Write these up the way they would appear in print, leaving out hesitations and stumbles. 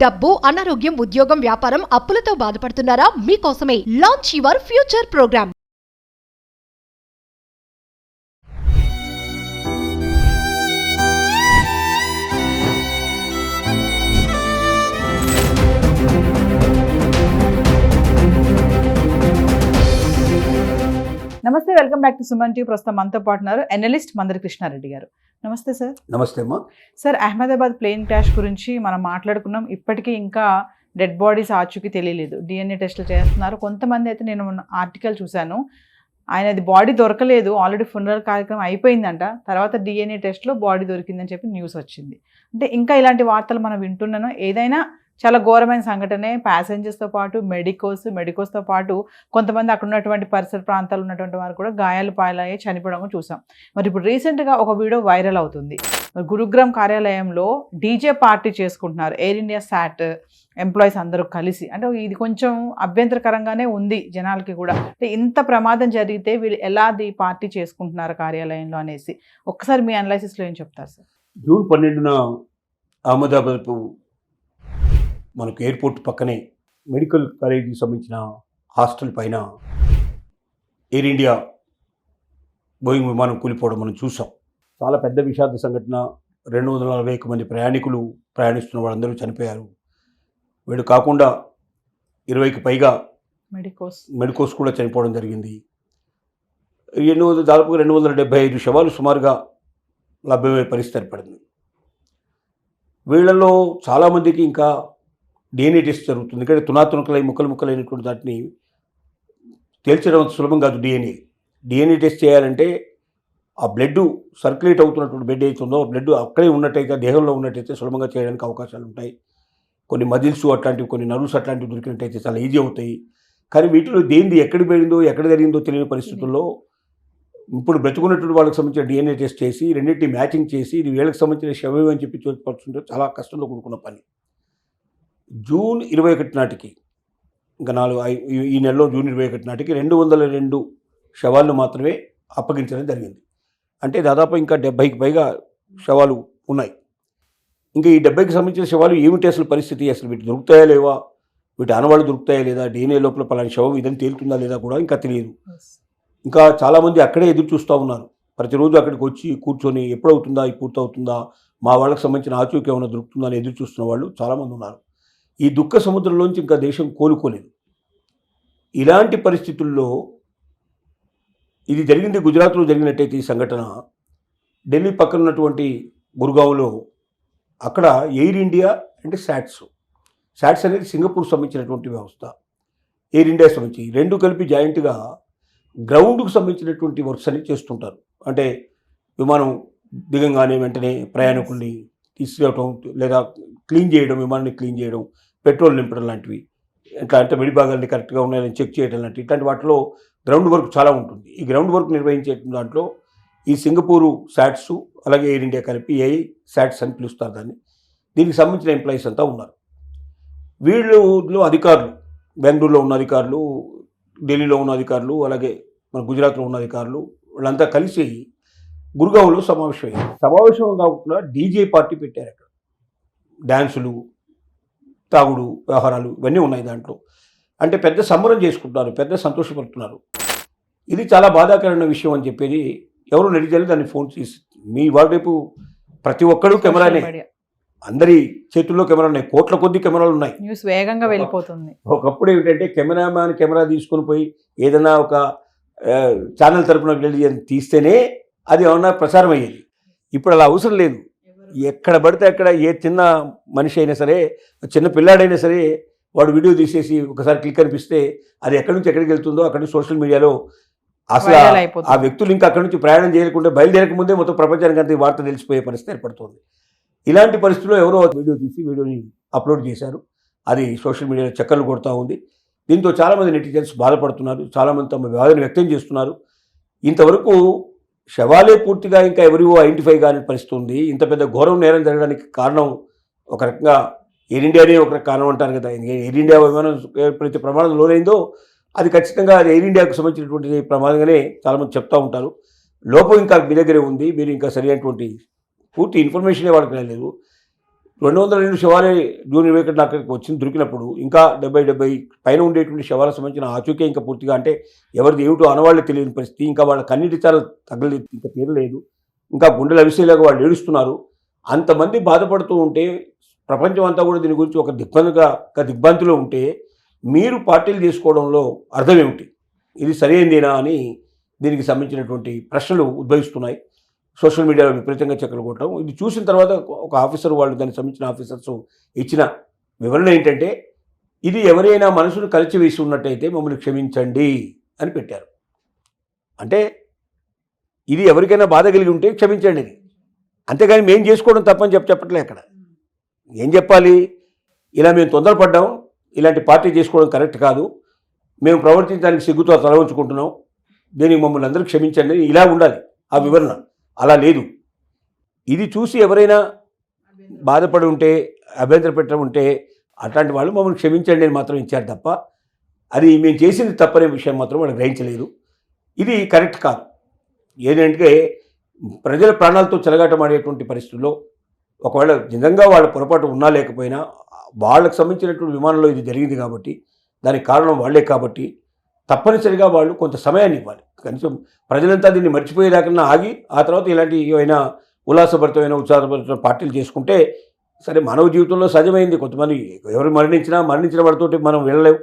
డబ్బు, అనారోగ్యం, ఉద్యోగం, వ్యాపారం, అప్పులతో బాధపడుతున్నారా? మీకోసమే లాంచ్ యువర్ ఫ్యూచర్ ప్రోగ్రామ్. నమస్తే, welcome back to Suman TV. ప్రస్తుతం మనతో పాటున్నారు ఎనలిస్ట్ మందరి కృష్ణారెడ్డి గారు. నమస్తే సార్. నమస్తే అమ్మా. సార్, అహ్మదాబాద్ ప్లేన్ క్రాష్ గురించి మనం మాట్లాడుకున్నాం. ఇప్పటికీ ఇంకా డెడ్ బాడీస్ ఆచూకీ తెలియలేదు. డిఎన్ఏ టెస్టులు చేస్తున్నారు. కొంతమంది అయితే నేను ఆర్టికల్ చూశాను, ఆయనది బాడీ దొరకలేదు, ఆల్రెడీ ఫునరల్ కార్యక్రమం అయిపోయిందంట, తర్వాత డిఎన్ఏ టెస్ట్లో బాడీ దొరికిందని చెప్పి న్యూస్ వచ్చింది. అంటే ఇంకా ఇలాంటి వార్తలు మనం వింటున్నాను. ఏదైనా చాలా ఘోరమైన సంఘటనే. ప్యాసింజర్స్తో పాటు మెడికోస్తో పాటు కొంతమంది అక్కడ ఉన్నటువంటి పరిసర ప్రాంతాలు ఉన్నటువంటి వారు కూడా గాయాలు పాలయ్యి చనిపోవడం చూసాం. మరి ఇప్పుడు రీసెంట్గా ఒక వీడియో వైరల్ అవుతుంది. గురుగ్రామ్ కార్యాలయంలో డీజే పార్టీ చేసుకుంటున్నారు ఎయిర్ ఇండియా శాట్ ఎంప్లాయీస్ అందరూ కలిసి. అంటే ఇది కొంచెం అభ్యంతరకరంగానే ఉంది జనాలకి కూడా. అంటే ఇంత ప్రమాదం జరిగితే వీళ్ళు ఎలా పార్టీ చేసుకుంటున్నారు కార్యాలయంలో అనేసి ఒక్కసారి మీ అనాలిసిస్లో ఏం చెప్తారు సార్? జూన్ 12న అహ్మదాబాద్ మనకు ఎయిర్పోర్ట్ పక్కనే మెడికల్ కాలేజీకి సంబంధించిన హాస్టల్ పైన ఎయిర్ ఇండియా బోయింగ్ విమానం కూలిపోవడం మనం చూసాం. చాలా పెద్ద విషాద సంఘటన. 241 మంది ప్రయాణికులు ప్రయాణిస్తున్న వాళ్ళందరూ చనిపోయారు. వీడు కాకుండా 20కి పైగా మెడికోస్ కూడా చనిపోవడం జరిగింది. దాదాపుగా 275 శవాలు సుమారుగా లభ్యమయ్యే పరిస్థితి ఏర్పడింది. వీళ్ళలో చాలామందికి ఇంకా డిఎన్ఏ టెస్ట్ జరుగుతుంది. ఎందుకంటే తునాతునకలై ముక్కలైనటువంటి దాటిని తేల్చడం సులభం కాదు. డిఎన్ఏ టెస్ట్ చేయాలంటే ఆ బ్లడ్ సర్క్యులేట్ అవుతున్నటువంటి బ్లడ్ అవుతుందో బ్లడ్ అక్కడే ఉన్నట్టయితే, దేహంలో ఉన్నట్టయితే సులభంగా చేయడానికి అవకాశాలు ఉంటాయి. కొన్ని మజిల్స్ అట్లాంటివి, కొన్ని నర్వ్స్ అట్లాంటివి దొరికినట్టయితే చాలా ఈజీ అవుతాయి. కానీ వీటిలో దేనిది ఎక్కడ పోయిందో ఎక్కడ జరిగిందో తెలియని పరిస్థితుల్లో ఇప్పుడు బ్రతుకున్నటువంటి వాళ్ళకి సంబంధించిన డిఎన్ఏ టెస్ట్ చేసి రెండింటిని మ్యాచింగ్ చేసి ఇది వీళ్ళకి సంబంధించిన శవం అని చెప్పి చూపడుతుంటే చాలా కష్టంతో కూడుకున్న పని. జూన్ 21 నాటికి, ఇంకా ఈ నెలలో జూన్ 21 నాటికి 202 శవాలను మాత్రమే అప్పగించడం జరిగింది. అంటే దాదాపు ఇంకా 70కి పైగా శవాలు ఉన్నాయి. ఇంకా ఈ 70కి సంబంధించిన శవాలు ఏమిటి అసలు పరిస్థితి, అసలు వీటి దొరుకుతాయా లేవా, వీటి ఆనవాళ్ళు దొరుకుతాయా లేదా, డిఎన్ఏ లోపల పలాని శవం ఇదని తేలుతుందా లేదా కూడా ఇంకా తెలియదు. ఇంకా చాలామంది అక్కడే ఎదురు చూస్తూ ఉన్నారు. ప్రతిరోజు అక్కడికి వచ్చి కూర్చొని ఎప్పుడవుతుందా, ఇది పూర్తవుతుందా, మా వాళ్ళకి సంబంధించిన ఆచూకీ ఏమైనా దొరుకుతుందా అని ఎదురు చూస్తున్న వాళ్ళు చాలామంది ఉన్నారు. ఈ దుఃఖ సముద్రంలోంచి ఇంకా దేశం కోలుకోలేదు. ఇలాంటి పరిస్థితుల్లో ఇది జరిగింది గుజరాత్లో జరిగినట్టయితే ఈ సంఘటన ఢిల్లీ పక్కన ఉన్నటువంటి గురుగావ్లో అక్కడ ఎయిర్ ఇండియా అంటే శాట్స్ అనేది సింగపూర్ సంబంధించినటువంటి వ్యవస్థ. ఎయిర్ ఇండియా సంబంధించి రెండు కలిపి జాయింట్గా గ్రౌండ్కు సంబంధించినటువంటి వర్క్స్ అని చేస్తుంటారు. అంటే విమానం దిగంగానే వెంటనే ప్రయాణికుల్ని తీసుకురావటం లేదా క్లీన్ చేయడం, విమానాన్ని క్లీన్ చేయడం, పెట్రోల్ నింపడం లాంటివి, ఇట్లా అంటే విడిభాగాన్ని కరెక్ట్గా ఉన్నాయని చెక్ చేయడం లాంటివి, ఇట్లాంటి వాటిలో గ్రౌండ్ వర్క్ చాలా ఉంటుంది. ఈ గ్రౌండ్ వర్క్ నిర్వహించే దాంట్లో ఈ సింగపూరు శాట్స్ అలాగే ఎయిర్ ఇండియా కలిపి శాట్స్ అని పిలుస్తారు దాన్ని. దీనికి సంబంధించిన ఎంప్లాయీస్ అంతా ఉన్నారు. వీళ్ళు అధికారులు, బెంగళూరులో ఉన్న అధికారులు, ఢిల్లీలో ఉన్న అధికారులు, అలాగే మన గుజరాత్లో ఉన్న అధికారులు, వాళ్ళంతా కలిసి గురుగావ్లో సమావేశం కాకుండా డీజే పార్టీ పెట్టారు. అక్కడ డ్యాన్సులు, తాగుడు వ్యవహారాలు ఇవన్నీ ఉన్నాయి దాంట్లో. అంటే పెద్ద సంబరం చేసుకుంటున్నారు, పెద్ద సంతోషపడుతున్నారు. ఇది చాలా బాధాకరమైన విషయం అని చెప్పేది ఎవరు నెటిజన్లు దాన్ని ఫోన్ చేసి, మీ వాళ్ళ రేపు ప్రతి ఒక్కడు కెమెరానే, అందరి చేతుల్లో కెమెరా ఉన్నాయి, కోట్ల కొద్ది కెమెరాలు ఉన్నాయి. న్యూస్ వేగంగా వెళ్ళిపోతుంది. ఒకప్పుడు ఏమిటంటే కెమెరా తీసుకొని పోయి ఏదైనా ఒక ఛానల్ తరపున వెళ్ళి తీస్తేనే అది ఏమన్నా ప్రసారం అయ్యేది. ఇప్పుడు అలా అవసరం లేదు. ఎక్కడ పడితే అక్కడ ఏ చిన్న మనిషి అయినా సరే, చిన్న పిల్లాడైనా సరే, వాడు వీడియో తీసేసి ఒకసారి క్లిక్ అనిపిస్తే అది ఎక్కడి నుంచి ఎక్కడికి వెళ్తుందో అక్కడి నుంచి సోషల్ మీడియాలో అసలు ఆ వ్యక్తులు ఇంకా అక్కడి నుంచి ప్రయాణం చేయకుండా బయలుదేరక ముందే మొత్తం ప్రపంచానికి అంతా ఈ వార్త తెలిసిపోయే పరిస్థితి ఏర్పడుతుంది. ఇలాంటి పరిస్థితుల్లో ఎవరో వీడియో తీసి వీడియోని అప్లోడ్ చేశారు. అది సోషల్ మీడియాలో చక్కర్లు కొడుతూ ఉంది. దీంతో చాలామంది నెటిజన్స్ బాధపడుతున్నారు, చాలామంది తమ బాధను వ్యక్తం చేస్తున్నారు. ఇంతవరకు శవాలే పూర్తిగా ఇంకా ఎవరివో ఐడెంటిఫై కాని పరిస్థితి ఉంది. ఇంత పెద్ద ఘోరం నేరం జరగడానికి కారణం ఒక రకంగా ఎయిర్ ఇండియానే ఒక కారణం అంటారు కదా. ఎయిర్ ఇండియా విమానం ఎప్పుడైతే ప్రమాదం లోనైందో అది ఖచ్చితంగా అది ఎయిర్ ఇండియాకు సంబంధించినటువంటి ప్రమాదంగానే చాలామంది చెప్తూ ఉంటారు. లోపం ఇంకా మీ దగ్గరే ఉంది, మీరు ఇంకా సరైనటువంటి పూర్తి ఇన్ఫర్మేషనే వాళ్ళకి లేదు. 202 శవాలే జూన్ 21 అక్కడికి వచ్చింది దొరికినప్పుడు ఇంకా 70 పైన ఉండేటువంటి శవాలకు సంబంధించిన ఆచూకే ఇంకా పూర్తిగా అంటే ఎవరిది ఏమిటో అనవాళ్ళే తెలియని పరిస్థితి, ఇంకా వాళ్ళ కన్నీటి చాలు తగ్గలేదు, ఇంకా తీరలేదు, ఇంకా గుండెలు అవిసేలాగా వాళ్ళు ఏడుస్తున్నారు. అంతమంది బాధపడుతూ ఉంటే ప్రపంచం అంతా కూడా దీని గురించి ఒక దిగ్భ్రాంతిలో ఉంటే మీరు పార్టీలు చేసుకోవడంలో అర్థం ఏమిటి? ఇది సరైనదేనా అని దీనికి సంబంధించినటువంటి ప్రశ్నలు ఉద్భవిస్తున్నాయి. సోషల్ మీడియాలో విపరీతంగా చక్కలు కొట్టడం. ఇది చూసిన తర్వాత ఒక ఆఫీసర్, వాళ్ళు దానికి సంబంధించిన ఆఫీసర్స్ ఇచ్చిన వివరణ ఏంటంటే, ఇది ఎవరైనా మనసును కలిచివేసి ఉన్నట్టయితే మమ్మల్ని క్షమించండి అని పెట్టారు. అంటే ఇది ఎవరికైనా బాధ కలిగి ఉంటే క్షమించండి అని, అంతేగాని మేము చేసుకోవడం తప్పని చెప్పట్లే. అక్కడ ఏం చెప్పాలి? ఇలా మేము తొందరపడ్డాం, ఇలాంటి పార్టీ చేసుకోవడం కరెక్ట్ కాదు, మేము ప్రవర్తించడానికి సిగ్గుతో తల ఉంచుకుంటున్నాం, దీనికి మమ్మల్ని అందరూ క్షమించండి, ఇలా ఉండాలి ఆ వివరణ. అలా లేదు. ఇది చూసి ఎవరైనా బాధపడి ఉంటే, అభ్యంతర పెట్టడం ఉంటే అట్లాంటి వాళ్ళు మమ్మల్ని క్షమించండి అని మాత్రం ఇచ్చారు తప్ప, అది మేము చేసింది తప్పనే విషయం మాత్రం వాళ్ళు గ్రహించలేదు. ఇది కరెక్ట్ కాదు. ఏంటంటే ప్రజల ప్రాణాలతో చెలగాటమాడేటువంటి పరిస్థితుల్లో ఒకవేళ నిజంగా వాళ్ళ పొరపాటు ఉన్నా లేకపోయినా వాళ్ళకు సంబంధించినటువంటి విమానంలో ఇది జరిగింది కాబట్టి, దానికి కారణం వాళ్లే కాబట్టి తప్పనిసరిగా వాళ్ళు కొంత సమయాన్ని ఇవ్వాలి. కనీసం ప్రజలంతా దీన్ని మర్చిపోయేదాకన్నా ఆగి ఆ తర్వాత ఇలాంటి ఏవైనా ఉల్లాసభరితమైన ఉత్సాహభరితమైన పార్టీలు చేసుకుంటే సరే. మానవ జీవితంలో సహజమైంది, కొంతమంది ఎవరు మరణించిన వాడితోటి మనం వెళ్ళలేవు,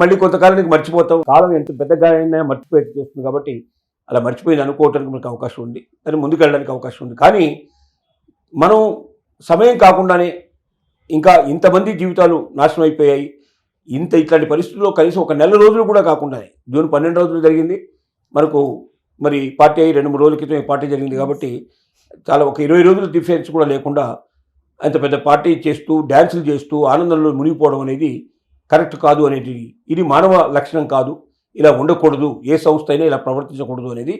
మళ్ళీ కొంతకాలానికి మర్చిపోతాం. కాలం ఎంత పెద్దగా అయినా మర్చిపోయి చేస్తుంది కాబట్టి అలా మర్చిపోయింది అనుకోవటానికి మనకు అవకాశం ఉంది, దాన్ని ముందుకు వెళ్ళడానికి అవకాశం ఉంది. కానీ మనం సమయం కాకుండానే ఇంకా ఇంతమంది జీవితాలు నాశనం అయిపోయాయి. ఇట్లాంటి పరిస్థితుల్లో కనీసం ఒక నెల రోజులు కూడా కాకుండానే జూన్ 12 రోజులు జరిగింది మనకు. మరి పార్టీ అయ్యి 2-3 రోజుల క్రితం ఈ పార్టీ జరిగింది కాబట్టి చాలా ఒక 20 రోజుల డిఫరెన్స్ కూడా లేకుండా అంత పెద్ద పార్టీ చేస్తూ డ్యాన్సులు చేస్తూ ఆనందంలో మునిగిపోవడం అనేది కరెక్ట్ కాదు అనేది, ఇది మానవ లక్షణం కాదు, ఇలా ఉండకూడదు, ఏ సంస్థ అయినా ఇలా ప్రవర్తించకూడదు అనేది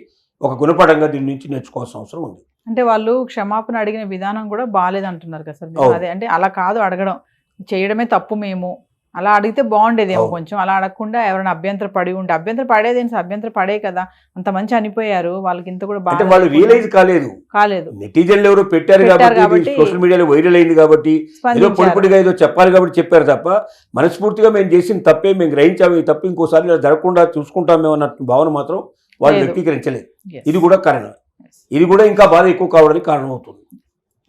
ఒక గుణపాఠంగా దీని నుంచి నేర్చుకోవాల్సిన అవసరం ఉంది. అంటే వాళ్ళు క్షమాపణ అడిగిన విధానం కూడా బాగాలేదంటున్నారు కదా సార్. అదే అంటే అలా కాదు అడగడం, చేయడమే తప్పు, మేము అలా అడిగితే బాగుండేదేమో కొంచెం. అలా అడగకుండా ఎవరైనా అభ్యంతర పడేది అభ్యంతర పడే కదా, అంత మంచి అనిపోయారు, వాళ్ళకి ఇంత కూడా బాగా వాళ్ళు రియలైజ్ కాలేదు. నెటిజన్లు ఎవరో పెట్టారు కాబట్టి, సోషల్ మీడియాలో వైరల్ అయింది కాబట్టి, ఏదో పొడిపొడిగా ఏదో చెప్పాలి కాబట్టి చెప్పారు తప్ప మనస్ఫూర్తిగా మేము చేసిన తప్పే, మేము గ్రహించాము, ఈ తప్పు ఇంకోసారి ఇలా జరగకుండా చూసుకుంటామేమో అన్న భావన మాత్రం వాళ్ళు వ్యక్తీకరించలేదు. ఇది కూడా కారణం, ఇది కూడా ఇంకా బాధ ఎక్కువ కావడానికి కారణం అవుతుంది.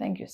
Thank you.